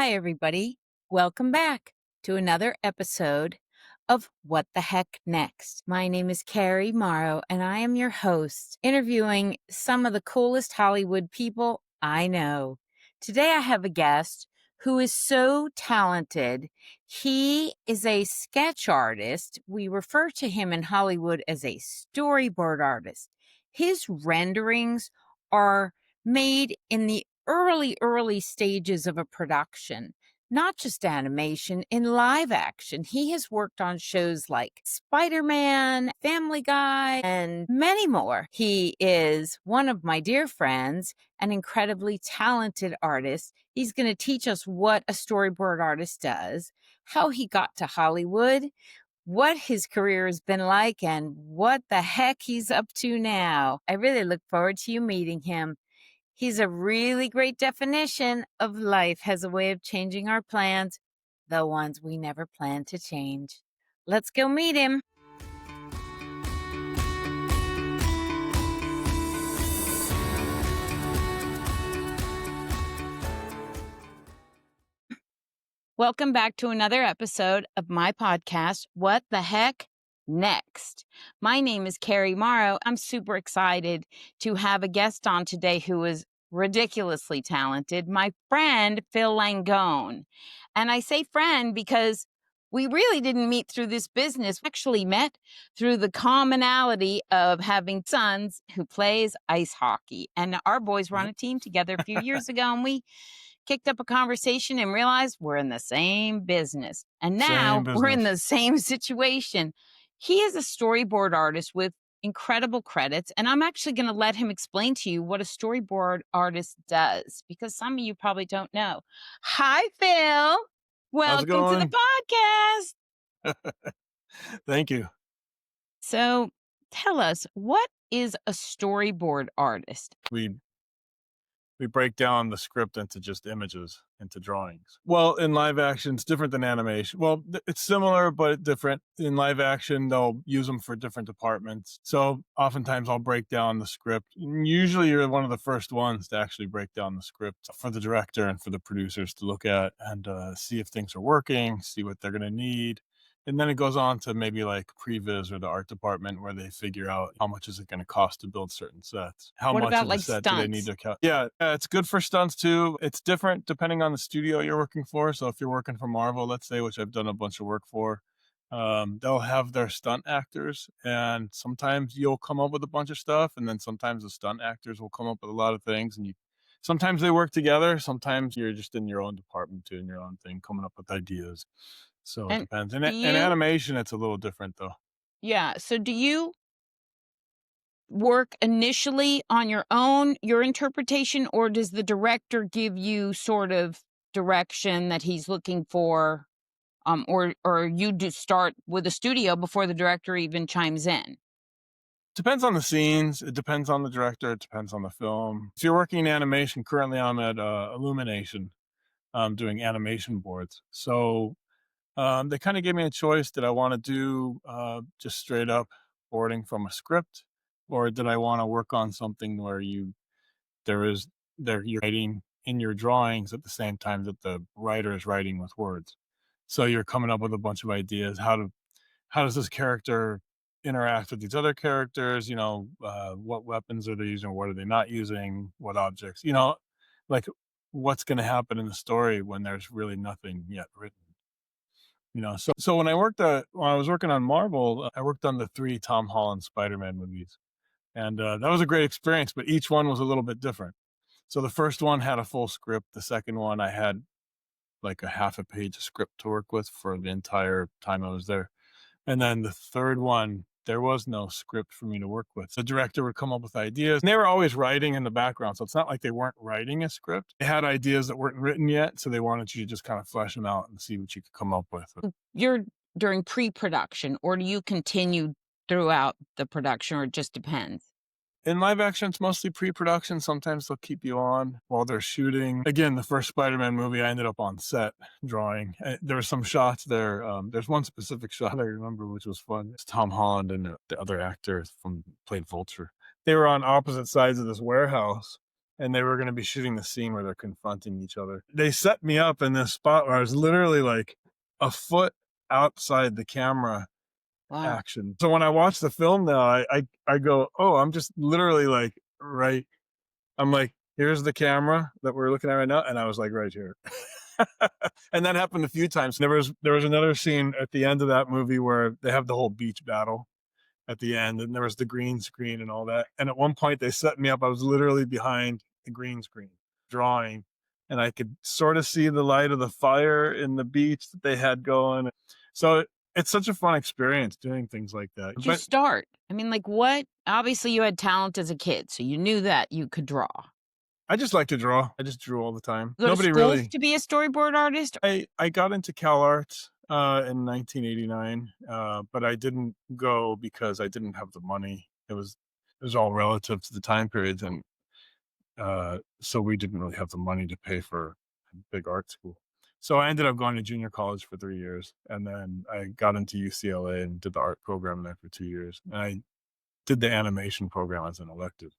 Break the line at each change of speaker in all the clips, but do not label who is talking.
Hi, everybody. Welcome back to another episode of What the Heck Next. My name is Carrie Morrow, and I am your host, interviewing some of the coolest Hollywood people I know. Today, I have a guest who is so talented. He is a sketch artist. We refer to him in Hollywood as a storyboard artist. His renderings are made in the early stages of a production, not just animation, in live action. He has worked on shows like Spiderman, Family Guy, and many more. He is one of my dear friends, an incredibly talented artist. He's going to teach us what a storyboard artist does, how he got to Hollywood, what his career has been like, and what the heck he's up to now. I really look forward to you meeting him. He's a really great definition of life has a way of changing our plans, the ones we never planned to change. Let's go meet him. Welcome back to another episode of my podcast, What the Heck Next? My name is Carrie Morrow. I'm super excited to have a guest on today who is ridiculously talented, my friend, Phil Langone. And I say friend because we really didn't meet through this business. We actually met through the commonality of having sons who plays ice hockey. And our boys were on a team together a few years ago, and we kicked up a conversation and realized we're in the same business. And now we're in the same situation. He is a storyboard artist with incredible credits, and I'm actually going to let him explain to you what a storyboard artist does, because some of you probably don't know. Hi, Phil. Welcome to the podcast.
Thank you.
So tell us, what is a storyboard artist?
We break down the script into just images, into drawings. Well, in live action, it's different than animation. Well, it's similar, but different. In live action, they'll use them for different departments. So oftentimes I'll break down the script. Usually you're one of the first ones to actually break down the script for the director and for the producers to look at and see if things are working, see what they're going to need. And then it goes on to maybe like previs or the art department where they figure out how much is it going to cost to build certain sets. How
What
much
about
of the
like
set do they need
stunts?
to Yeah, it's good for stunts too. It's different depending on the studio you're working for. So if you're working for Marvel, let's say, which I've done a bunch of work for, they'll have their stunt actors, and sometimes you'll come up with a bunch of stuff, and then sometimes the stunt actors will come up with a lot of things, and sometimes they work together. Sometimes you're just in your own department doing your own thing, coming up with ideas. So it
And
depends.
do
In
you,
animation, it's a little different though.
yeah. So do you work initially on your own, your interpretation, or does the director give you sort of direction that he's looking for? Or you do start with a studio before the director even chimes in?
Depends on the scenes. It depends on the director. It depends on the film. If you're working in animation, currently I'm at Illumination, doing animation boards. So they kind of gave me a choice. Did I want to do just straight up boarding from a script, or did I want to work on something where there is you're writing in your drawings at the same time that the writer is writing with words. So you're coming up with a bunch of ideas. How does this character interact with these other characters? What weapons are they using? What are they not using? What objects? Like what's going to happen in the story when there's really nothing yet written. So when I was working on Marvel, I worked on the 3 Tom Holland Spider-Man movies, and that was a great experience. But each one was a little bit different. So the first one had a full script. The second one, I had like a half a page of script to work with for the entire time I was there. And then the third one, there was no script for me to work with. The director would come up with ideas, and they were always writing in the background. So it's not like they weren't writing a script. They had ideas that weren't written yet. So they wanted you to just kind of flesh them out and see what you could come up with.
You're during pre-production, or do you continue throughout the production, or it just depends?
In live action, it's mostly pre-production. Sometimes they'll keep you on while they're shooting. Again, the first Spider-Man movie, I ended up on set drawing. There were some shots there. There's one specific shot I remember, which was fun. It's Tom Holland and the other actor played Vulture. They were on opposite sides of this warehouse, and they were going to be shooting the scene where they're confronting each other. They set me up in this spot where I was literally like a foot outside the camera
Wow.
action. So when I watch the film now, I go, oh, I'm just literally like right. I'm like, here's the camera that we're looking at right now, and I was like right here. And that happened a few times. There was another scene at the end of that movie where they have the whole beach battle at the end, and there was the green screen and all that. And at one point, they set me up. I was literally behind the green screen drawing, and I could sort of see the light of the fire in the beach that they had going. So it's such a fun experience doing things like that.
Did you
But
start? I mean, like, what? Obviously, you had talent as a kid, so you knew that you could draw.
I just like to draw. I just drew all the time.
You go to
Nobody
school
really.
to be a storyboard artist?
I got into CalArts in 1989, but I didn't go because I didn't have the money. It was all relative to the time periods, and so we didn't really have the money to pay for a big art school. So I ended up going to junior college for 3 years, and then I got into UCLA and did the art program there for 2 years. And I did the animation program as an elective.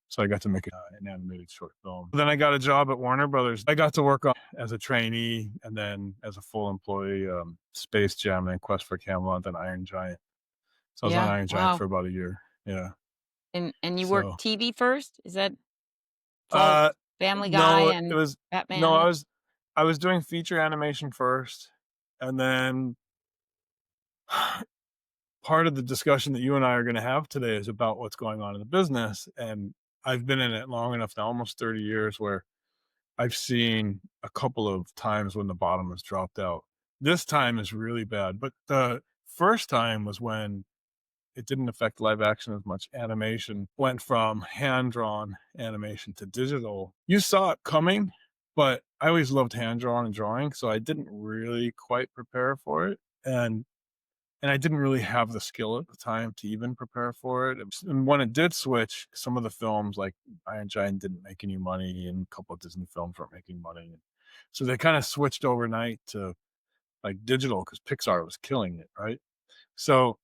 So I got to make an animated short film. Then I got a job at Warner Brothers. I got to work on as a trainee and then as a full employee, Space Jam and Quest for Camelot, then Iron Giant. So I was on
Yeah.
Iron Giant
Wow.
for about a year. Yeah.
And you worked
So,
TV first? Is that it's all
uh,
Family Guy
no, it
and
was no,
Batman?
I was doing feature animation first, and then part of the discussion that you and I are going to have today is about what's going on in the business. And I've been in it long enough now, almost 30 years, where I've seen a couple of times when the bottom has dropped out. This time is really bad, but the first time was when it didn't affect live action as much. Animation went from hand drawn animation to digital. You saw it coming, but I always loved hand drawn and drawing, so I didn't really quite prepare for it. And I didn't really have the skill at the time to even prepare for it. And when it did switch, some of the films like Iron Giant didn't make any money, and a couple of Disney films weren't making money. So they kind of switched overnight to like digital because Pixar was killing it, right? So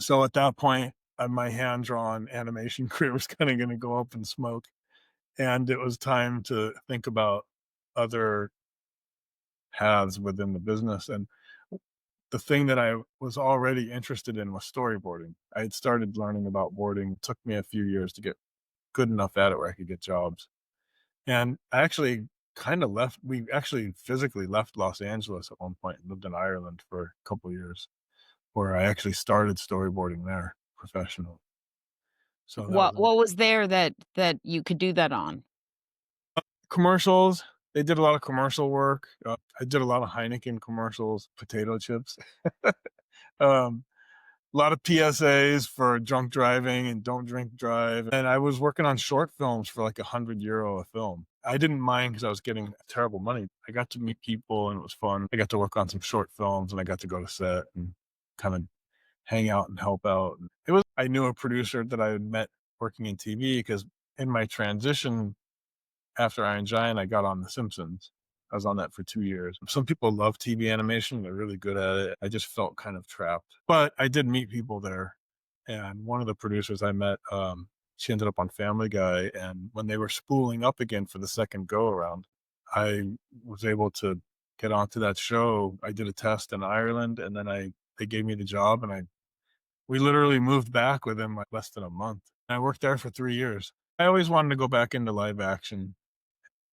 so at that point, my hand drawn animation career was kind of going to go up in smoke, and it was time to think about other paths within the business. And the thing that I was already interested in was storyboarding. I had started learning about boarding. It took me a few years to get good enough at it where I could get jobs. And I actually kind of left, we actually physically left Los Angeles at one point and lived in Ireland for a couple of years, where I actually started storyboarding there professionally. So that was
What was there that you could do that on?
commercials. They did a lot of commercial work. I did a lot of Heineken commercials, potato chips. um, a lot of PSAs for drunk driving and don't drink drive. And I was working on short films for like €100 a film. I didn't mind because I was getting terrible money. I got to meet people and it was fun. I got to work on some short films and I got to go to set and kind of hang out and help out. I knew a producer that I had met working in TV because in my transition after Iron Giant, I got on The Simpsons. I was on that for 2 years. Some people love TV animation. They're really good at it. I just felt kind of trapped. But I did meet people there. And one of the producers I met, she ended up on Family Guy. And when they were spooling up again for the second go around, I was able to get onto that show. I did a test in Ireland, and then they gave me the job, and we literally moved back within like less than a month. I worked there for 3 years. I always wanted to go back into live action.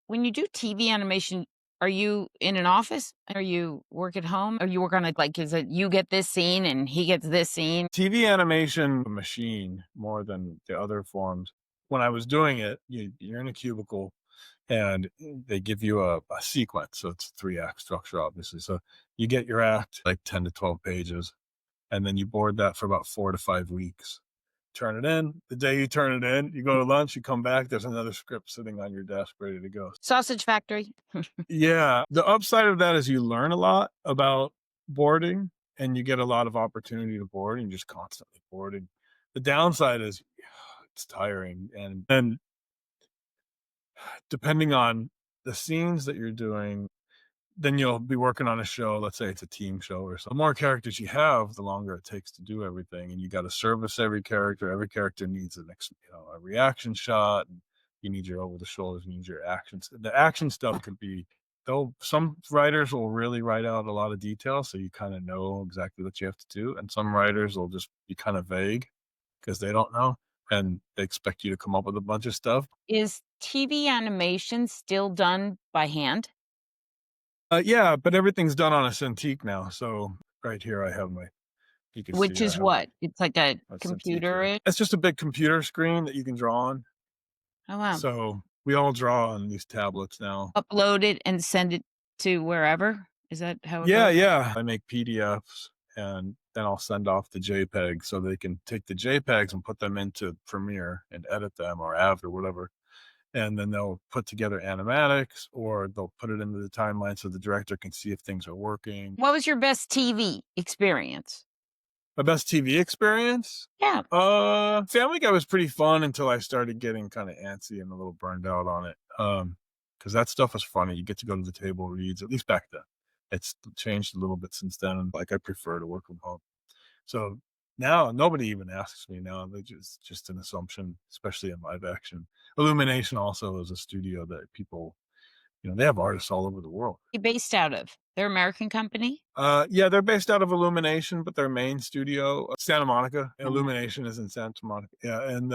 When you do TV animation, are you in an office? Or you work at home? Or you work on it like, is it you get this scene and he gets this scene?
TV animation machine more than the other forms. When I was doing it, you're in a cubicle and they give you a sequence. So it's a 3 act structure, obviously. So you get your act like 10 to 12 pages, and then you board that for about 4 to 5 weeks. Turn it in. The day you turn it in, you go to lunch, you come back, there's another script sitting on your desk ready to go.
Sausage Factory.
Yeah. The upside of that is you learn a lot about boarding and you get a lot of opportunity to board and you're just constantly boarding. The downside is it's tiring. And depending on the scenes that you're doing, then you'll be working on a show. Let's say it's a team show or so. The more characters you have, the longer it takes to do everything. And you got to service every character. Every character needs a reaction shot. You need your over the shoulders, you need your actions. The action stuff could be though some writers will really write out a lot of detail so you kind of know exactly what you have to do. And some writers will just be kind of vague because they don't know and they expect you to come up with a bunch of stuff.
Is TV animation still done by hand?
Yeah, but everything's done on a Cintiq now. So right here I have my you can see
Which
I
is
have
what? It's like a
a Cintiq here.
computer.
It's just a big computer screen that you can draw on.
Oh, wow.
So we all draw on these tablets now.
Upload it and send it to wherever? Is that how it
Yeah,
goes?
yeah. I make PDFs and then I'll send off the JPEG so they can take the JPEGs and put them into Premiere and edit them or Avid or whatever. And then they'll put together animatics or they'll put it into the timeline so the director can see if things are working.
What was your best TV experience?
My best TV experience?
Yeah.
Family Guy was pretty fun until I started getting kind of antsy and a little burned out on it. Because that stuff was funny. You get to go to the table reads, at least back then. It's changed a little bit since then. Like I prefer to work from home. So now nobody even asks me now. They just an assumption, especially in live action. Illumination also is a studio that people, they have artists all over the world.
You based out of? They're American company?
Yeah, they're based out of Illumination, but their main studio, Santa Monica.
Um,
Illumination is in Santa Monica. Yeah, and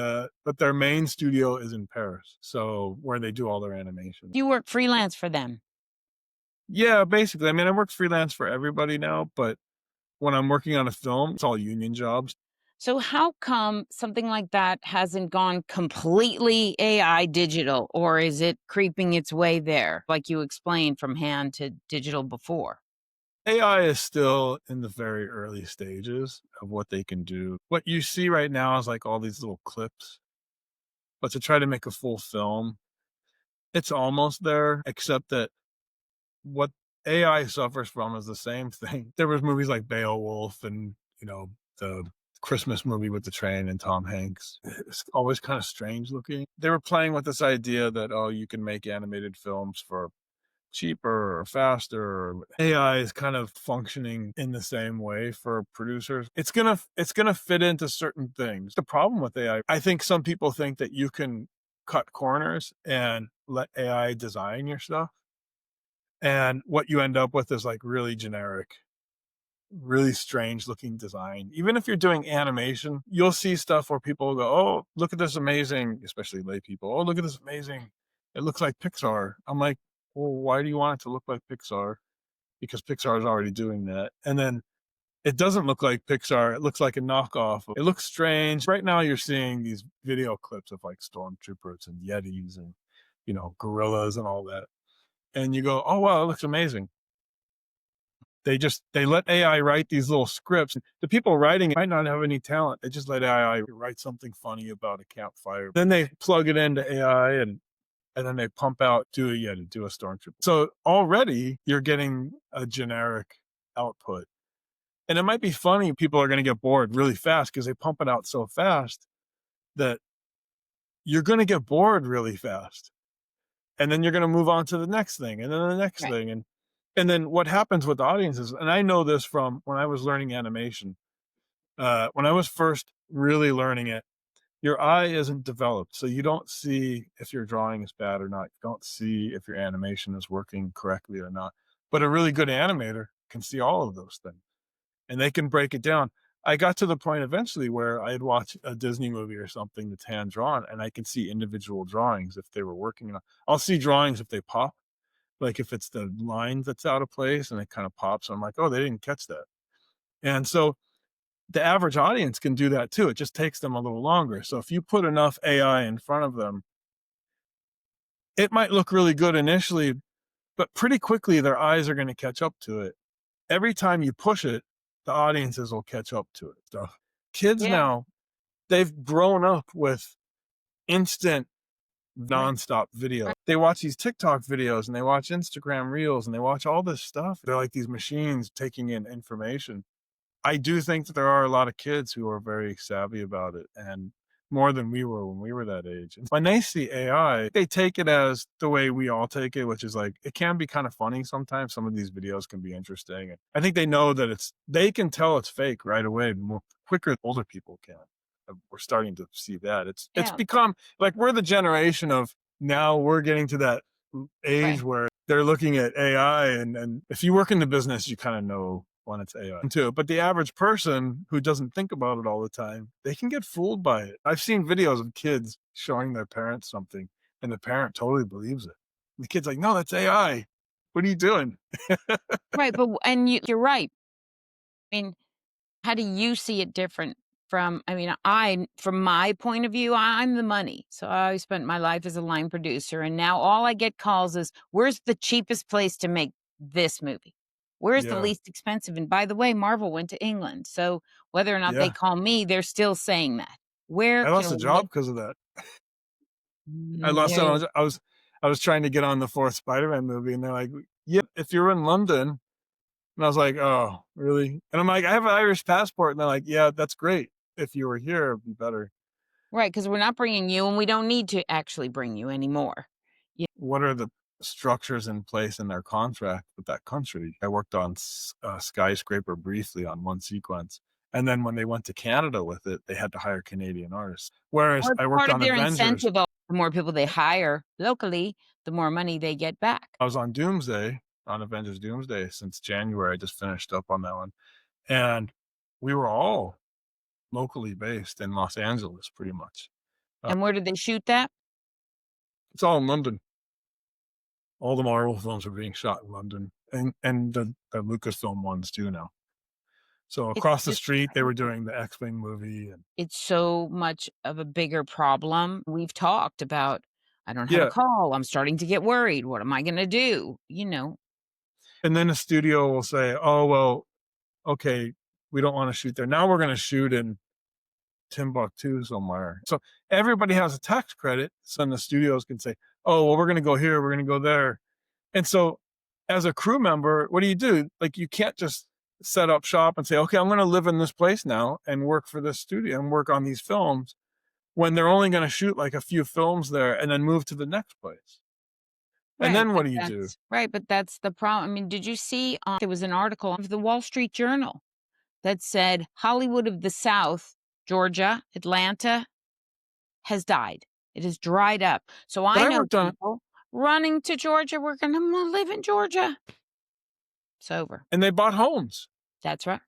but their main studio is in Paris, so where they do all their animation.
you work freelance for them.
Yeah, basically. I mean, I work freelance for everybody now, but when I'm working on a film, it's all union jobs.
So how come something like that hasn't gone completely AI digital, or is it creeping its way there, like you explained from hand to digital before?
AI is still in the very early stages of what they can do. What you see right now is like all these little clips, but to try to make a full film, it's almost there, except that what AI suffers from is the same thing. There was movies like Beowulf and, the Christmas movie with the train and Tom Hanks. It's always kind of strange looking. They were playing with this idea that, oh, you can make animated films for cheaper or faster. AI is kind of functioning in the same way for producers. It's gonna fit into certain things. The problem with AI, I think some people think that you can cut corners and let AI design your stuff. And what you end up with is like really generic, really strange looking design. Even if you're doing animation, you'll see stuff where people will go, oh, look at this amazing, especially lay people. Oh, look at this amazing. It looks like Pixar. I'm like, well, why do you want it to look like Pixar? Because Pixar is already doing that. And then it doesn't look like Pixar. It looks like a knockoff. It looks strange. Right now, you're seeing these video clips of like stormtroopers and Yetis and, gorillas and all that. And you go, oh, wow, it looks amazing. They let AI write these little scripts. The people writing it might not have any talent. They just let AI write something funny about a campfire. Then they plug it into AI and then they pump out to do a stormtrooper. So already you're getting a generic output. And it might be funny, people are going to get bored really fast because they pump it out so fast that you're going to get bored really fast. And then you're going to move on to the next thing and then the next
Right.
thing. And then what happens with audiences, and I know this from when I was learning animation, when I was first really learning it, your eye isn't developed. So you don't see if your drawing is bad or not. You don't see if your animation is working correctly or not. But a really good animator can see all of those things and they can break it down. I got to the point eventually where I'd watch a Disney movie or something that's hand drawn and I can see individual drawings if they were working. I'll see drawings if they pop, like if it's the line that's out of place and it kind of pops. I'm like, oh, they didn't catch that. And so the average audience can do that too. It just takes them a little longer. So if you put enough AI in front of them, it might look really good initially, but pretty quickly their eyes are going to catch up to it. Every time you push it, the audiences will catch up to it. So kids
Yeah.
now, they've grown up with instant
Right.
nonstop video.
Right.
They watch these TikTok videos and they watch Instagram reels and they watch all this stuff. They're like these machines taking in information. I do think that there are a lot of kids who are very savvy about it and more than we were when we were that age. And when they see AI, they take it as the way we all take it, which is like it can be kind of funny sometimes. Some of these videos can be interesting. And I think they know that they can tell it's fake right away more quicker than older people can. we're starting to see that. It's
Yeah,
become like we're the generation of now we're getting to that age
right.
where they're looking at AI, and if you work in the business, you kind of know when it's AI too. But the average person who doesn't think about it all the time, they can get fooled by it. I've seen videos of kids showing their parents something, and the parent totally believes it. The kid's like, "No, that's AI. What are you doing?"
Right, but you're right. I mean, how do you see it different from from my point of view, I'm the money. So I spent my life as a line producer, and now all I get calls is, "Where's the cheapest place to make this movie? Where's the
Yeah,
least expensive?" And by the way, Marvel went to England, so whether or not they
yeah.
call me, they're still saying that. Where
I
can
lost a
we
job
get
because of that. I lost
there
it.
you
I was trying to get on the 4th Spider-Man movie, and they're like, "Yeah, if you're in London." And I was like, "Oh, really?" And I'm like, "I have an Irish passport." And they're like, "Yeah, that's great. If you were here, it'd be better."
Right, because 'cause we're not bringing you, and we don't need to actually bring you anymore. Yeah,
What are the structures in place in their contract with that country? I worked on Skyscraper briefly on one sequence, and then when they went to Canada with it, they had to hire Canadian artists. Whereas
well, it's
I worked
part of
on
their
Avengers.
incentive. The more people they hire locally, the more money they get back.
I was on Doomsday, on Avengers Doomsday since January. I just finished up on that one, and we were all locally based in Los Angeles pretty much. Uh,
And where did they shoot that?
it's all in London. All the Marvel films are being shot in London, and the Lucasfilm ones too now. So
It's
across the
just
street, they were doing the X-Wing movie, and
it's so much of a bigger problem. We've talked about, "I don't have a
yeah,
call, I'm starting to get worried, what am I gonna do?" You know?
and then the studio will say, "Oh, well, okay, we don't wanna shoot there. Now we're gonna shoot in Timbuktu somewhere." So everybody has a tax credit, so then the studios can say, "Oh, well, we're gonna go here, we're gonna go there." And so as a crew member, what do you do? Like, you can't just set up shop and say, "Okay, I'm gonna live in this place now and work for this studio and work on these films," when they're only gonna shoot, like, a few films there and then move to the next place. And
Right,
then what
but
do you do?
that's right, but that's the problem. I mean, did you see, there was an article of the Wall Street Journal that said Hollywood of the South, Georgia, Atlanta, has died. It has dried up. So
But
I
I
know
worked on
people running to Georgia, we're gonna live in Georgia. It's over.
and they bought homes.
That's right.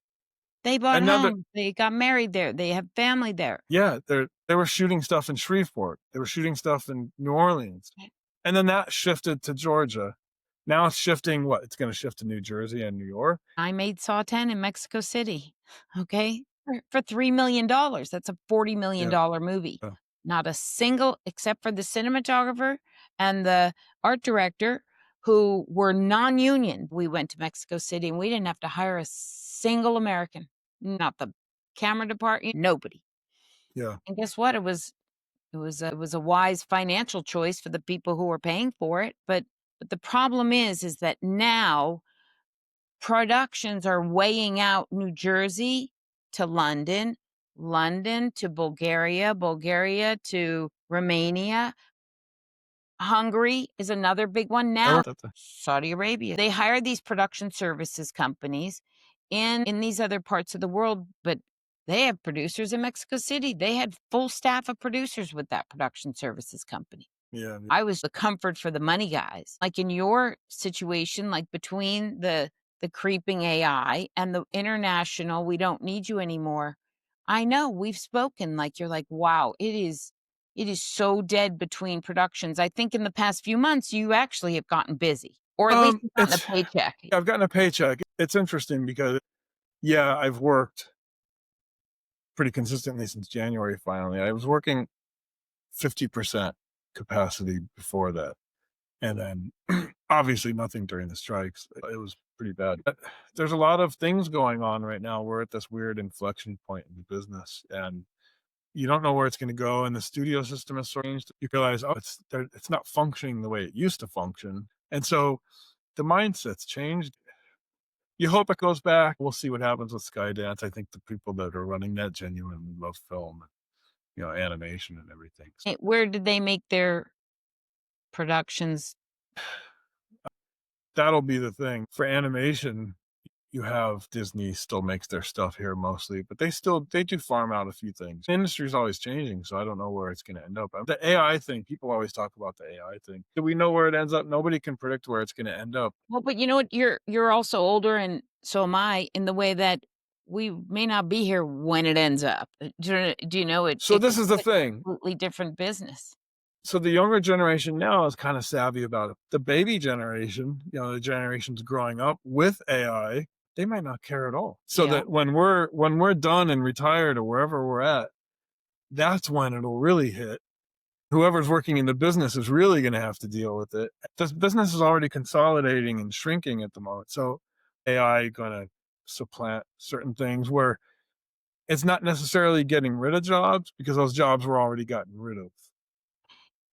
They bought
And now they're
homes, they got married there, they have family there.
yeah, they were shooting stuff in Shreveport. They were shooting stuff in New Orleans. And then that shifted to Georgia. Now it's shifting what? It's gonna shift to New Jersey and New York?
I made Saw 10 in Mexico City, okay? For $3 million. That's a
Yeah,
$40 million movie.
yeah,
Not a single, except for the cinematographer and the art director, who were non-union. We went to Mexico City, and we didn't have to hire a single American. Not the camera department, nobody.
yeah.
And guess what? It was a wise financial choice for the people who were paying for it, but the problem is that now productions are weighing out New Jersey to London, London to Bulgaria, Bulgaria to Romania. Hungary is another big one.
I
Now
worked at the
Saudi Arabia. They hire these production services companies in these other parts of the world, but they have producers in Mexico City. They had full staff of producers with that production services company.
yeah,
I was the comfort for the money guys. Like in your situation, like between the creeping AI and the international, "We don't need you anymore." I know we've spoken, like you're like, "Wow, it is so dead between productions." I think in the past few months you actually have gotten busy, or at least you've gotten a
it's
paycheck.
I've gotten a paycheck. It's interesting because, yeah, I've worked pretty consistently since January finally. I was working 50% capacity before that, and then obviously nothing during the strikes. It was pretty bad. But there's a lot of things going on right now. We're at this weird inflection point in the business, and you don't know where it's gonna go, and the studio system has sort of changed. You realize, "Oh, it's not functioning the way it used to function," and so the mindset's changed. You hope it goes back. We'll see what happens with Skydance. I think the people that are running that genuinely love film and, animation and everything.
Where did they make their productions?
That'll be the thing. For animation, You have Disney still makes their stuff here mostly, but they do farm out a few things. The industry's always changing, so I don't know where it's gonna end up. The AI thing, people always talk about the AI thing. Do we know where it ends up? Nobody can predict where it's gonna end up.
Well, but you know what? You're also older, and so am I, in the way that we may not be here when it ends up. Do you know it?
So
It
this
could
is
be
the
a
thing.
completely different business.
So the younger generation now is kind of savvy about it. The baby generation, the generations growing up with AI, they might not care at all. So
Yeah.
that when we're done and retired or wherever we're at, that's when it'll really hit. Whoever's working in the business is really going to have to deal with it. This business is already consolidating and shrinking at the moment. So AI going to supplant certain things where it's not necessarily getting rid of jobs because those jobs were already gotten rid of.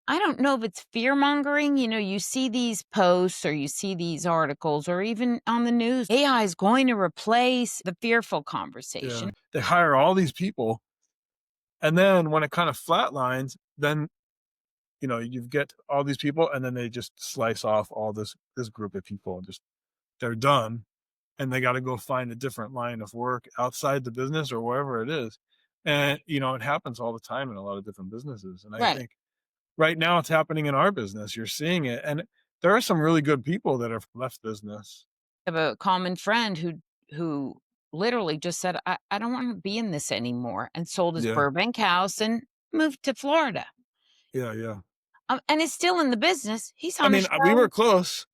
I don't know if it's fear mongering. You see these posts or you see these articles or even on the news. AI is going to replace the fearful
Yeah.
conversation.
They hire all these people. And then when it kind of flatlines, then you get all these people and then they just slice off all this group of people and just they're done and they got to go find a different line of work outside the business or wherever it is. And it happens all the time in a lot of different businesses. And I
Right.
think right now it's happening in our business. You're seeing it. And there are some really good people that have left business.
I have a common friend who literally just said, I don't want to be in this anymore, and sold his
Yeah.
Burbank house and moved to Florida.
Yeah. Yeah.
And is still in the business. He's
I
on a
mean, we
show.
were close.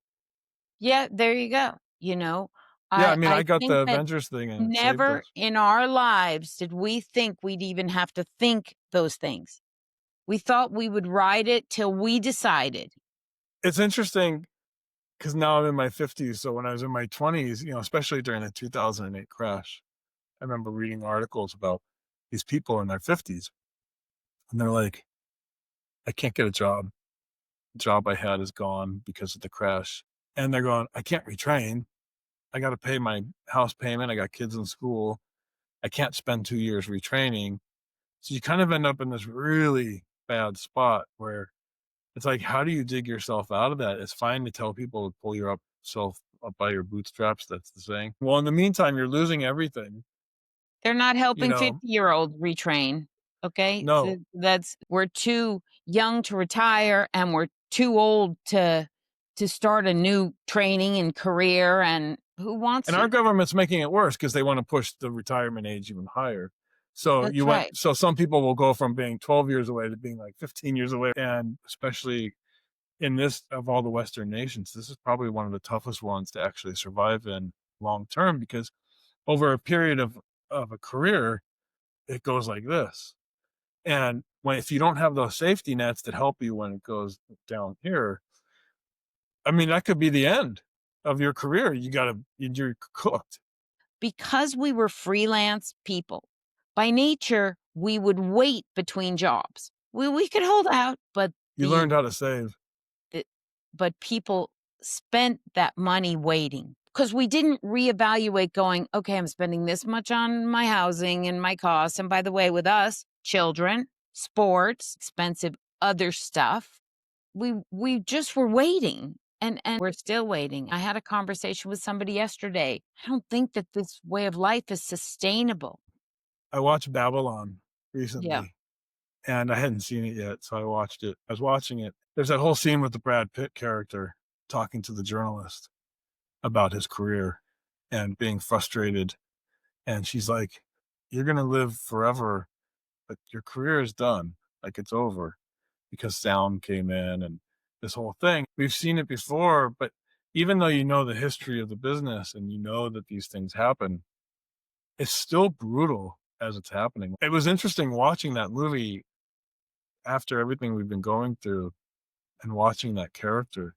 Yeah, there you go.
Yeah. I
I
mean, I
I
got
think
the
that
Avengers thing and it saved
never
us.
in our lives did we think we'd even have to think those things. We thought we would ride it till we decided.
It's interesting because now I'm in my 50s. So when I was in my 20s, especially during the 2008 crash, I remember reading articles about these people in their 50s and they're like, I can't get a job. The job I had is gone because of the crash. And they're going, I can't retrain. I got to pay my house payment. I got kids in school. I can't spend 2 years retraining. So you kind of end up in this really bad spot where it's like, how do you dig yourself out of that? It's fine to tell people to pull yourself up by your bootstraps. That's the saying. Well, in the meantime, you're losing everything.
They're not
You
helping
know,
50-year-olds retrain, okay?
no.
That's we're too young to retire, and we're too old to start a new training and career, and who wants
And our
you?
government's making it worse because they want to push the retirement age even higher. So
That's right.
so some people will go from being 12 years away to being like 15 years away. And especially in this, of all the Western nations, this is probably one of the toughest ones to actually survive in long term because over a period of a career, it goes like this. And if you don't have those safety nets that help you when it goes down here, I mean, that could be the end of your career. You're cooked.
Because we were freelance people, by nature, we would wait between jobs. We could hold out, but
You learned how to save.
the but people spent that money waiting because we didn't reevaluate going, okay, I'm spending this much on my housing and my costs. And by the way, with us, children, sports, expensive other stuff, we just were waiting. And we're still waiting. I had a conversation with somebody yesterday. I don't think that this way of life is sustainable.
I watched Babylon
Yeah.
recently, and I hadn't seen it yet, so I watched it. I was watching it. There's that whole scene with the Brad Pitt character talking to the journalist about his career and being frustrated, and she's like, "You're gonna live forever, but your career is done. Like, it's over," because sound came in and this whole thing. We've seen it before, but even though you know the history of the business and you know that these things happen, it's still brutal as it's happening. It was interesting watching that movie after everything we've been going through and watching that character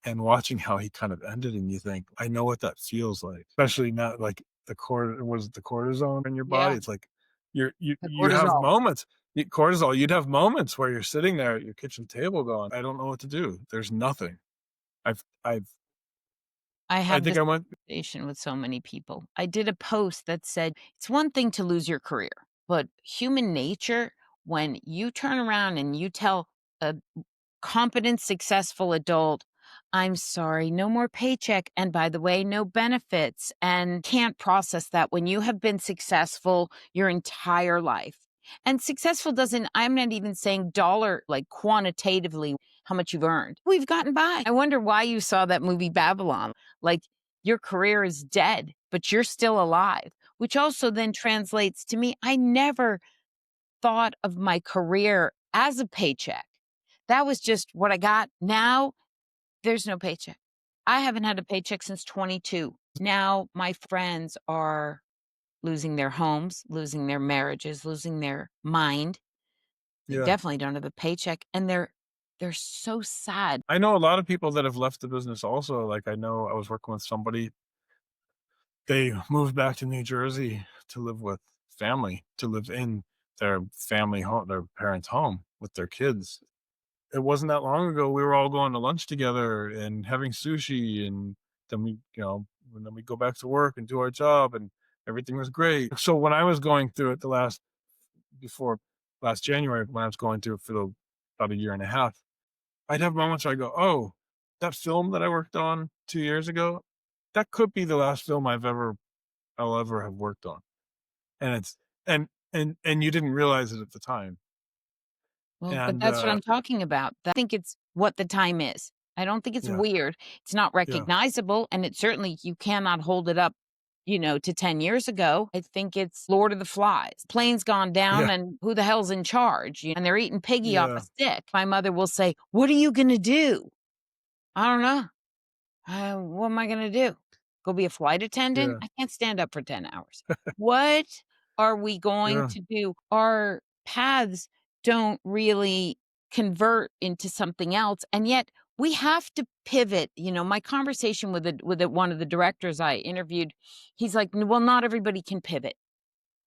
and watching how he kind of ended, and you think, I know what that feels like, especially not like was it the cortisone in your body?
Yeah.
It's like
The
you have
cortisol.
moments, cortisol, you'd have moments where you're sitting there at your kitchen table going, I don't know what to do. There's nothing. I've
I
I
have
think
this
I went
conversation with so many people. I did a post that said, it's one thing to lose your career, but human nature, when you turn around and you tell a competent, successful adult, I'm sorry, no more paycheck. And by the way, no benefits. And can't process that when you have been successful your entire life. And successful doesn't, I'm not even saying dollar, like quantitatively, how much you've earned. We've gotten by. I wonder why you saw that movie Babylon. Like your career is dead, but you're still alive, which also then translates to me. I never thought of my career as a paycheck. That was just what I got. Now there's no paycheck. I haven't had a paycheck since 22. Now my friends are losing their homes, losing their marriages, losing their mind. They
Yeah.
definitely don't have a paycheck, and they're so sad.
I know a lot of people that have left the business also. Like, I know I was working with somebody, they moved back to New Jersey to live with family, to live in their family home, their parents' home with their kids. It wasn't that long ago, we were all going to lunch together and having sushi, and then and then we go back to work and do our job, and everything was great. So when I was going through it before last January, when I was going through it for about a year and a half, I'd have moments where I go, "Oh, that film that I worked on 2 years ago, that could be the last film I'll ever have worked on." And it's and you didn't realize it at the time.
Well, but
And,
that's what I'm talking about. I think it's what the time is. I don't think it's
yeah,
weird. It's not
yeah,
recognizable, and it certainly you cannot hold it up, to 10 years ago. I think it's Lord of the Flies. Plane's gone down
yeah,
and who the hell's in charge? And they're eating piggy off a
yeah,
stick. My mother will say, "What are you gonna do?" I don't know. What am I gonna do? Go be a flight attendant?
yeah,
I can't stand up for 10 hours. What are we going
yeah,
to do? Our paths don't really convert into something else, and yet we have to pivot. My conversation with one of the directors I interviewed, he's like, "Well, not everybody can pivot."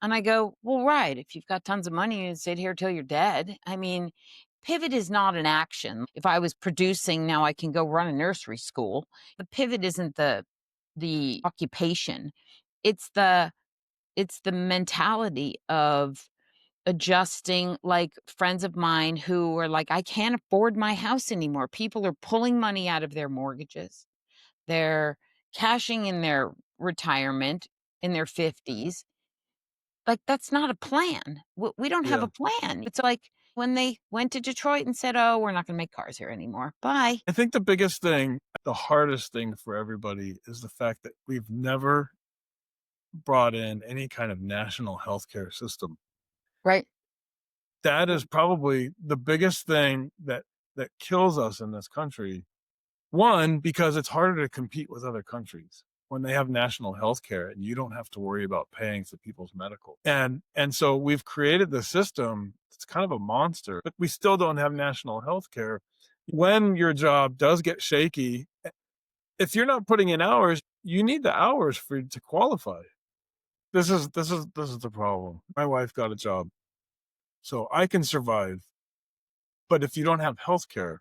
And I go, "Well, right, if you've got tons of money, you sit here till you're dead." I mean, pivot is not an action. If I was producing, now I can go run a nursery school. The pivot isn't the occupation. It's the mentality of adjusting. Like friends of mine who are like, "I can't afford my house anymore." People are pulling money out of their mortgages. They're cashing in their retirement in their 50s. Like, that's not a plan. We don't have
yeah.
a plan. It's like when they went to Detroit and said, "Oh, we're not gonna make cars here anymore. Bye."
I think the biggest thing, the hardest thing for everybody is the fact that we've never brought in any kind of national healthcare system.
Right.
That is probably the biggest thing that kills us in this country. One, because it's harder to compete with other countries when they have national health care and you don't have to worry about paying for people's medical. And so we've created the system. It's kind of a monster, but we still don't have national health care. When your job does get shaky, if you're not putting in hours, you need the hours for to qualify. This is the problem. My wife got a job, so I can survive. But if you don't have health care,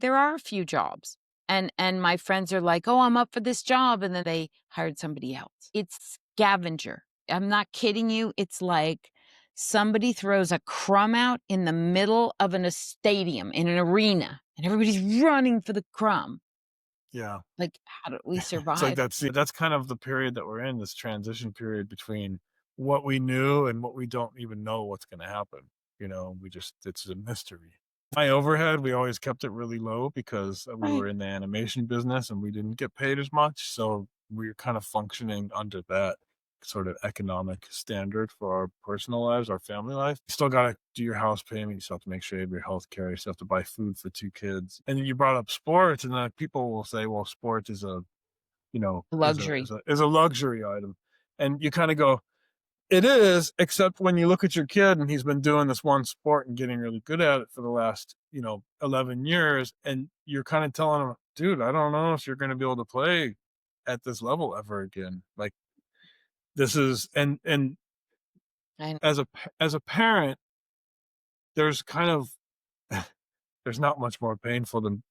There are a few jobs, and my friends are like, "Oh, I'm up for this job," and then they hired somebody else. It's scavenger. I'm not kidding you. It's like somebody throws a crumb out in the middle of a stadium, in an arena, and everybody's running for the crumb.
yeah,
Like, how do we
it's like
survive?
that's kind of the period that we're in, this transition period between what we knew and what we don't even know what's gonna happen, We just it's a mystery. My overhead, we always kept it really low because, we
Right.
were in the animation business and we didn't get paid as much, so we were kind of functioning under that sort of economic standard for our personal lives, our family life. You still gotta do your house payment, you still have to make sure you have your health care, you still have to buy food for 2 kids. And then you brought up sports, and then people will say, "Well, sports is a
Luxury.
is a luxury item." And you kinda go, "It is, except when you look at your kid and he's been doing this one sport and getting really good at it for the last, 11 years, and you're kinda telling him, 'Dude, I don't know if you're gonna be able to play at this level ever again.'" Like, this is and
I
as a parent, there's kind of there's not much more painful than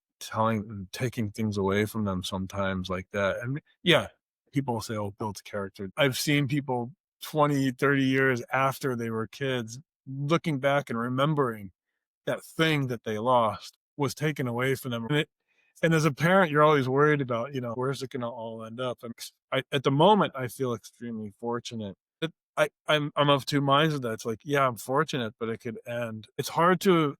taking things away from them sometimes like that. And yeah, people say, "Oh, builds character." I've seen people 20, 30 years after they were kids looking back and remembering that thing that they lost was taken away from them. And And as a parent, you're always worried about, where's it gonna all end up? And at the moment, I feel extremely fortunate. I'm of two minds with that. It's like, yeah, I'm fortunate, but it could end. It's hard to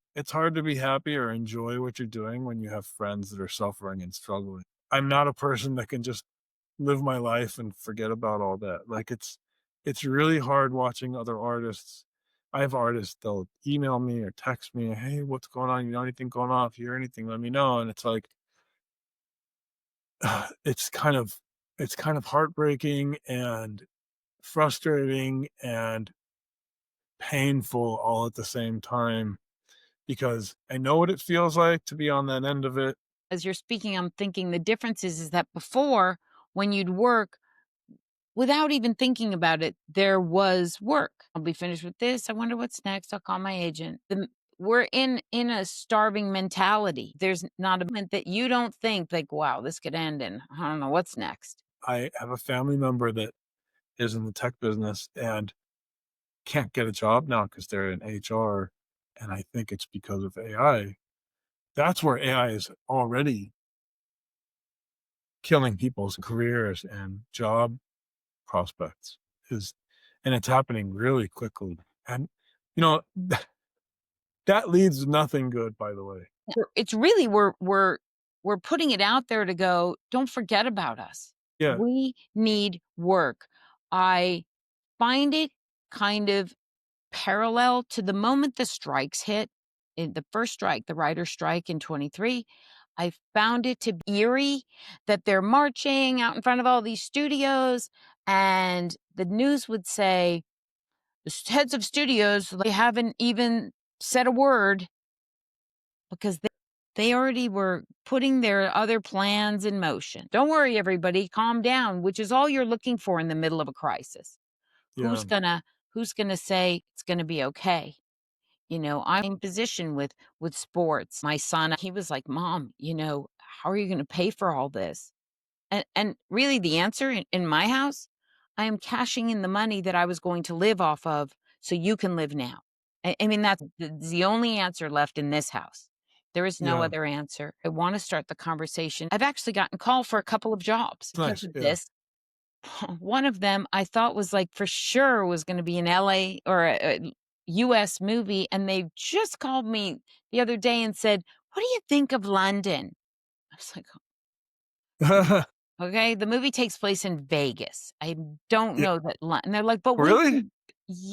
be happy or enjoy what you're doing when you have friends that are suffering and struggling. I'm not a person that can just live my life and forget about all that. Like, it's really hard watching other artists. I have artists, they'll email me or text me, "Hey, what's going on? You know anything going on? If you hear anything, let me know." And it's like, it's kind of it's kind of heartbreaking and frustrating and painful all at the same time because I know what it feels like to be on that end of it.
As you're speaking, I'm thinking the difference is that before, when you'd work, without even thinking about it, there was work. I'll be finished with this. I wonder what's next. I'll call my agent. We're in a starving mentality. There's not a moment that you don't think like, wow, this could end and I don't know what's next.
I have a family member that is in the tech business and can't get a job now because they're in HR, and I think it's because of AI. That's where AI is already killing people's careers and job prospects is and it's happening really quickly. And, you know, that leads to nothing good, by the way.
It's really we're putting it out there to go, don't forget about us.
Yeah.
We need work. I find it kind of parallel to the moment the strikes hit, the first strike, the writer's strike in 23. I found it to be eerie that they're marching out in front of all these studios, and the news would say, the heads of studios, they haven't even said a word because they already were putting their other plans in motion. Don't worry, everybody, calm down, which is all you're looking for in the middle of a crisis.
Yeah.
Who's gonna say it's gonna be okay? I'm in position with sports. My son, he was like, "Mom, how are you gonna pay for all this?" And really the answer in my house, I am cashing in the money that I was going to live off of so you can live now. I mean, that's the only answer left in this house. There is no
Yeah.
other answer. I wanna start the conversation. I've actually gotten called for a couple of jobs
It's
because
nice.
of
Yeah.
this. One of them I thought was, like, for sure was gonna be an LA or a US movie, and they just called me the other day and said, "What do you think of London?" I was like, "Okay, the movie takes place in Vegas. I don't
Yeah.
know that Lon," and they're like, "But we
Really?
can."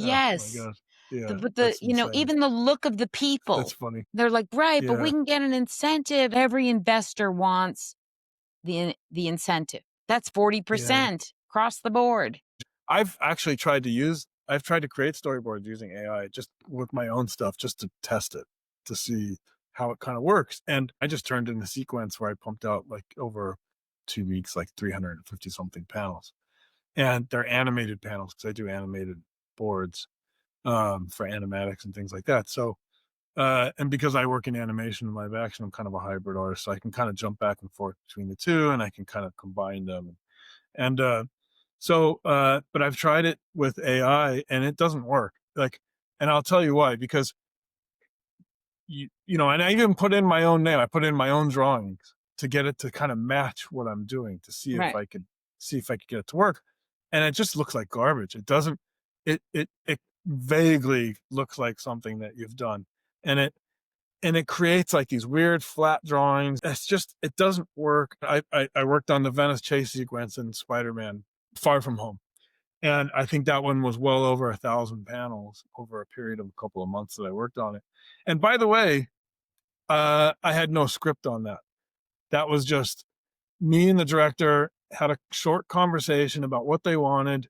Oh my
Yes.
gosh. Yeah,
But
that's insane.
even the look of the
That's
people,
funny.
they're like, "Right, but we
Yeah,
can get an incentive." Every investor wants the incentive. That's
yeah.
40% across the board.
I've tried to create storyboards using AI just with my own stuff just to test it, to see how it kinda works, and I just turned in a sequence where I pumped out, like, over 2 weeks, like, 350 something panels, and they're animated panels because I do animated boards, for animatics and things like that, so, and because I work in animation and live action, I'm kind of a hybrid artist, so I can kinda jump back and forth between the 2, and I can kind of combine them. And but I've tried it with AI and it doesn't work. Like, and I'll tell you why, because and I even put in my own name. I put in my own drawings to get it to kind of match what I'm doing to
Right.
see if I could get it to work. And it just looks like garbage. It doesn't, it vaguely looks like something that you've done. And it creates like these weird flat drawings. It doesn't work. I worked on the Venice chase sequence in Spider-Man Far From Home. And I think that one was well over 1,000 panels over a period of a couple of months that I worked on it. And by the way, I had no script on that. That was just me and the director had a short conversation about what they wanted,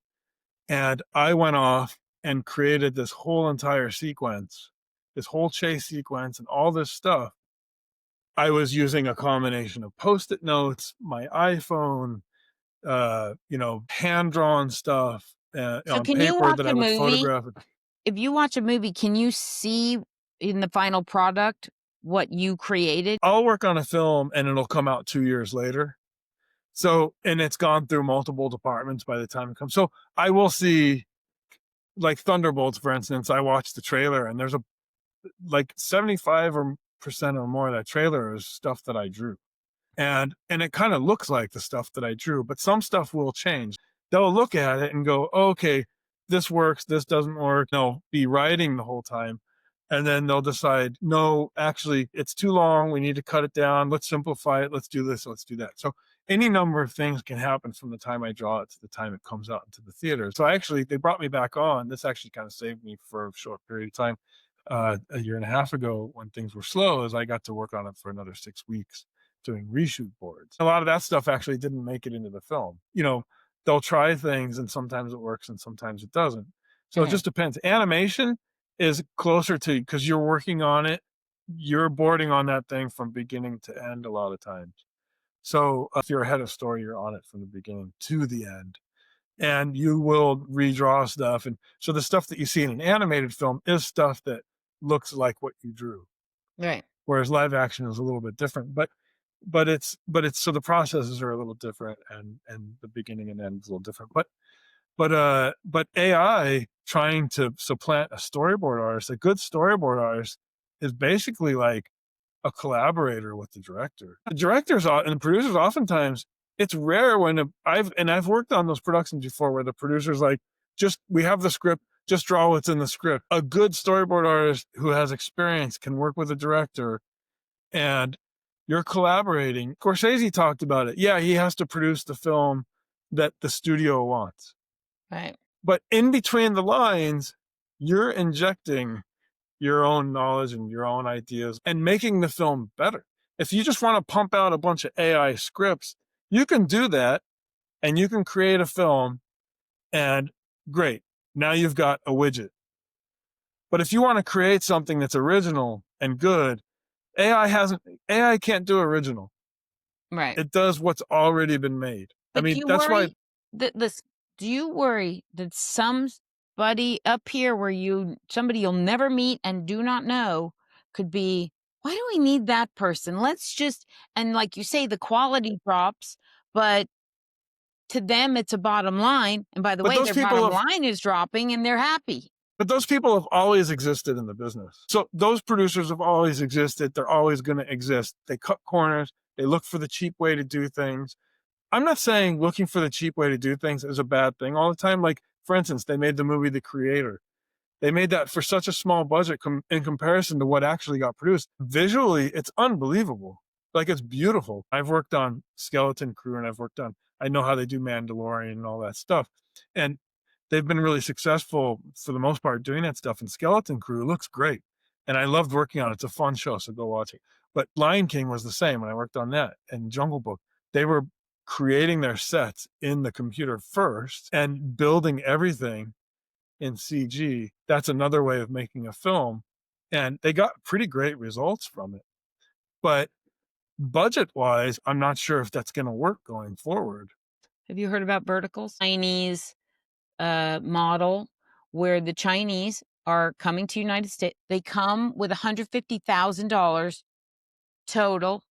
and I went off and created this whole entire sequence, this whole chase sequence, and all this stuff. I was using a combination of post-it notes, my iPhone, hand drawn stuff
So
on
can you
paper
watch
that I
a
would
movie?
photograph.
If you watch a movie, can you see in the final product what you created?
I'll work on a film and it'll come out 2 years later. So, and it's gone through multiple departments by the time it comes. So I will see, like Thunderbolts, for instance. I watched the trailer and there's a like 75% or more of that trailer is stuff that I drew. and it kind of looks like the stuff that I drew, but some stuff will change. They'll look at it and go, "Oh, okay, this works, this doesn't work." They'll be writing the whole time, and then they'll decide, "No, actually, it's too long. We need to cut it down. Let's simplify it. Let's do this. Let's do that." So any number of things can happen from the time I draw it to the time it comes out into the theater. So actually, they brought me back on. This actually kind of saved me for a short period of time. A year and a half ago, when things were slow, is I got to work on it for another 6 weeks doing reshoot boards. A lot of that stuff actually didn't make it into the film. They'll try things and sometimes it works and sometimes it doesn't. So it
Right.
just depends. Animation is closer to because you're working on it, you're boarding on that thing from beginning to end a lot of times. So if you're ahead of story, you're on it from the beginning to the end. And you will redraw stuff. And so the stuff that you see in an animated film is stuff that looks like what you drew,
Right.
whereas live action is a little bit different. But it's so the processes are a little different, and the beginning and end is a little different. But AI trying to supplant a storyboard artist, a good storyboard artist, is basically like a collaborator with the director. The directors and the producers oftentimes, it's rare when I've worked on those productions before where the producer's like, just we have the script, just draw what's in the script. A good storyboard artist who has experience can work with a director and you're collaborating. Scorsese talked about it. Yeah, he has to produce the film that the studio wants.
Right.
But in between the lines, you're injecting your own knowledge and your own ideas and making the film better. If you just want to pump out a bunch of AI scripts, you can do that and you can create a film and great. Now you've got a widget. But if you want to create something that's original and good, AI can't do original.
Right.
It does what's already been made. I
But do
mean,
you
that's why
worry that this do you worry that somebody up here where somebody you'll never meet and do not know could be, why do we need that person? Let's just, and like you say, the quality drops, but to them it's a bottom line. And by the
but
way,
those
their
people
bottom
have
line is dropping and they're happy.
but those people have always existed in the business. So those producers have always existed. They're always going to exist. They cut corners. They look for the cheap way to do things. I'm not saying looking for the cheap way to do things is a bad thing all the time. Like, for instance, they made the movie The Creator. They made that for such a small budget in comparison to what actually got produced. Visually, it's unbelievable. Like, it's beautiful. I've worked on Skeleton Crew and I know how they do Mandalorian and all that stuff. And they've been really successful for the most part doing that stuff. And Skeleton Crew looks great. And I loved working on it. It's a fun show, so go watch it. But Lion King was the same when I worked on that and Jungle Book. They were creating their sets in the computer first and building everything in CG. That's another way of making a film. And they got pretty great results from it. But budget wise, I'm not sure if that's going to work going forward.
Have you heard about verticals? Chinese model where the Chinese are coming to United States. They come with $150,000 total.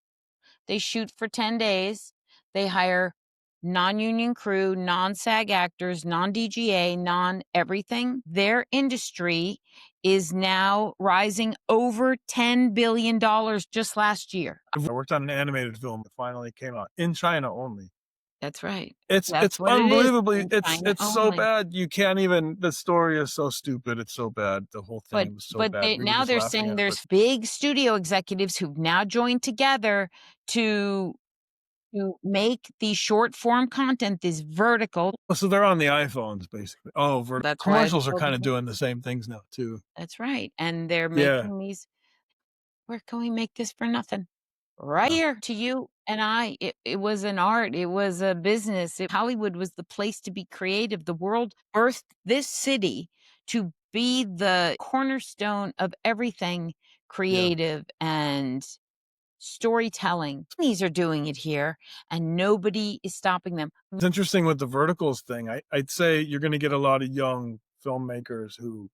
They shoot for 10 days. They hire non-union crew, non-SAG actors, non-DGA, non-everything. Their industry is now rising over $10 billion just last year.
I worked on an animated film that finally came out in China only.
That's right.
It's
That's what it is,
unbelievably
in
it's
China
it's so
only.
bad you can't even the story is so stupid, it's so bad. The whole
But
thing was so
but
bad.
they
We were
now
just
they're
laughing
saying
at it, but
there's big studio executives who've now joined together to make the short form content, this vertical.
so they're on the iPhones basically. Oh,
That's why it's
commercials are
called
kind
the
of doing the same things now too.
that's right, and they're
Yeah.
making these, "Where can we make this for nothing?" Right
Yeah.
here to you and I. It was an art, it was a business. Hollywood was the place to be creative. The world birthed this city to be the cornerstone of everything
Yeah.
creative and storytelling. These are doing it here, and nobody is stopping them.
It's interesting with the verticals thing. I'd say you're going to get a lot of young filmmakers who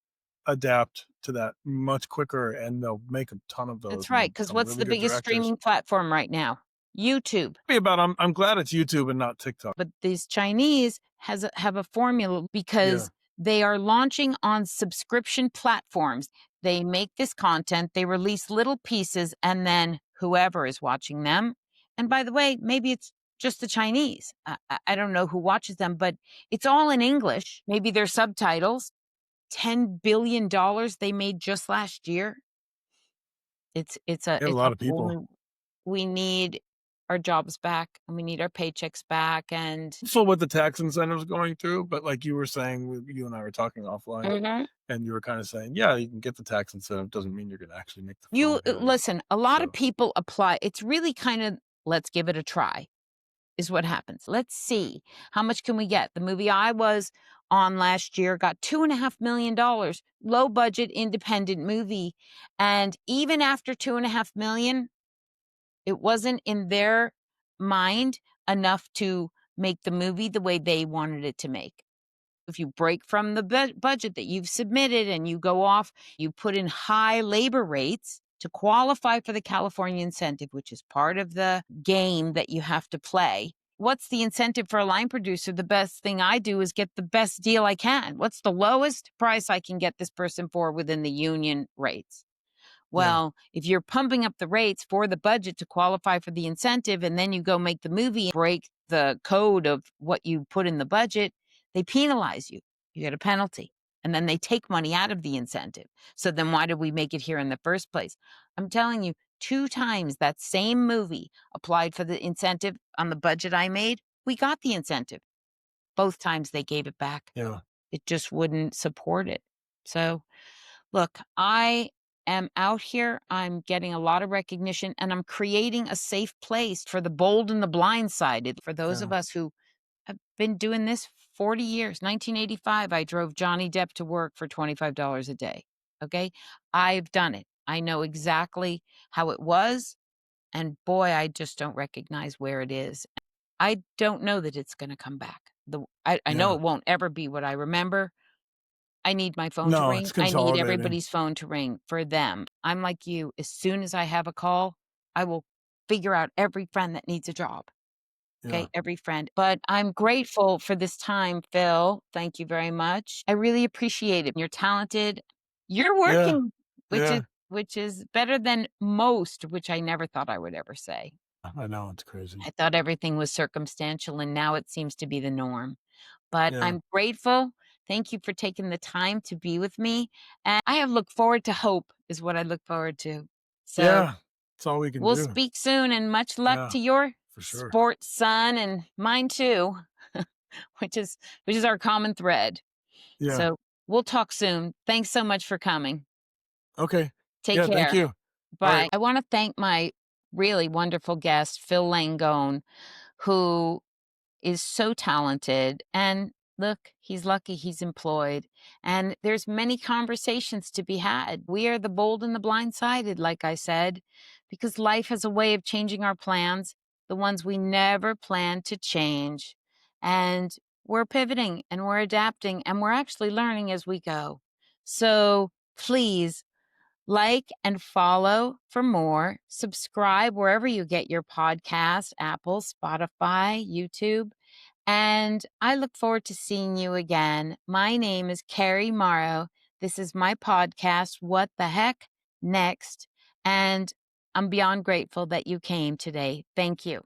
adapt to that much quicker, and they'll make a ton of those
That's
and they'll
right, because
become
what's
really
the
good
biggest
directors.
streaming platform right now? YouTube.
I'm glad it's YouTube and not TikTok.
But these Chinese have a formula
Yeah.
because they are launching on subscription platforms. They make this content, they release little pieces, and then whoever is watching them And by the way, maybe it's just the Chinese. I don't know who watches them, but it's all in English. Maybe there's subtitles. $10 billion they made just last year. It's a
They have a
it's a
lot of
whole
people.
new. We need our jobs back, and we need our paychecks back, and
So with the tax incentives going through, but like you were saying, you and I were talking offline,
Mhm.
and you were kind of saying, yeah, you can get the tax incentive. Doesn't mean you're going to actually make the film
You
here.
listen, a lot of
So
people apply. It's really kind of, "Let's give it a try," is what happens. Let's see, how much can we get? The movie I was on last year got $2.5 million, low budget independent movie, and even after 2.5 million, it wasn't in their mind enough to make the movie the way they wanted it to make. If you break from the budget that you've submitted and you go off, you put in high labor rates to qualify for the California incentive, which is part of the game that you have to play. What's the incentive for a line producer? The best thing I do is get the best deal I can. What's the lowest price I can get this person for within the union rates?
yeah,
Well, if you're pumping up the rates for the budget to qualify for the incentive and then you go make the movie and break the code of what you put in the budget, they penalize you. You get a penalty. And then they take money out of the incentive. So then why did we make it here in the first place? I'm telling you, 2 times that same movie applied for the incentive on the budget I made, we got the incentive. Both times they gave it back.
yeah,
It just wouldn't support it. So look, I am out here. I'm getting a lot of recognition and I'm creating a safe place for the bold and the blindsided. For those of
yeah,
us who have been doing this 40 years, 1985, I drove Johnny Depp to work for $25 a day. Okay. I've done it. I know exactly how it was. And boy, I just don't recognize where it is. I don't know that it's going to come back. I know
yeah.
it won't ever be what I remember. I need my phone to
No,
ring.
it's
I need
consolidating.
everybody's phone to ring for them. I'm like you. As soon as I have a call, I will figure out every friend that needs a job.
Yeah,
Okay, every friend. But I'm grateful for this time, Phil. Thank you very much. I really appreciate it. You're talented. You're
yeah,
working, which is
yeah.
which is better than most, which I never thought I would ever say.
I know it's crazy.
I thought everything was circumstantial, and now it seems to be the norm. But
Yeah,
I'm grateful. Thank you for taking the time to be with me. And I have look forward to hope is what I look forward to. So
yeah. It's all we can
we'll
do.
speak soon and much luck
Yeah,
to your
for sure.
sports son and mine too, which is our common thread.
Yeah.
So we'll talk soon. Thanks so much for coming.
Okay.
Take
Yeah. Thank
care.
you. All right.
Bye. I want to thank my really wonderful guest, Phil Langone, who is so talented, and look, he's lucky he's employed, and there's many conversations to be had. We are the bold and the blindsided, like I said, because life has a way of changing our plans, the ones we never planned to change. And we're pivoting and we're adapting and we're actually learning as we go. So please like and follow for more. Subscribe wherever you get your podcast, Apple, Spotify, YouTube. And I look forward to seeing you again. My name is Carrie Morrow. This is my podcast, What the Heck Next? And I'm beyond grateful that you came today. Thank you.